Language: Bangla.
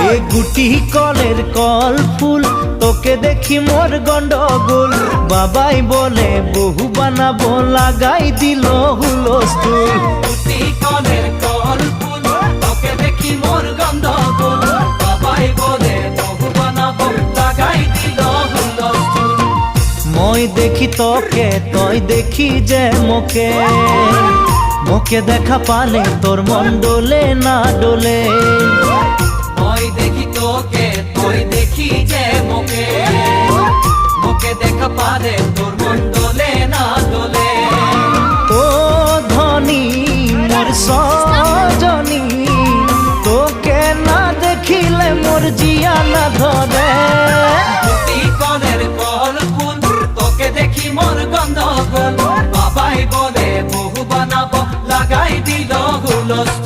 এ গুটি কলের কল ফুল তোকে দেখি মোর গন্ডগোল বাবাই বলে বহু বানাবো লাগাই দিল হুলস্থুল গুটি কলের কল ফুল তোকে দেখি মোর গন্ডগোল বাবাই বলে বহু বানাবো লাগাই দিল হুলস্থুল মই দেখি তোকে তই দেখি যে মোকে মোকে দেখা পালে তোর মন ডোলে না ডোলে মই দেখি তোকে তুই দেখি যে মোকে মোকে দেখা পারে তোর মন দোলে না দোলে ও ধনী মোর সজনী তোকে না দেখিলে মোর জিয়া না ধরে গুটি কলের কল ফুল তোকে দেখি মোর গন্ধগোল বাবাই বলে বহু বানাবো লাগাই দিল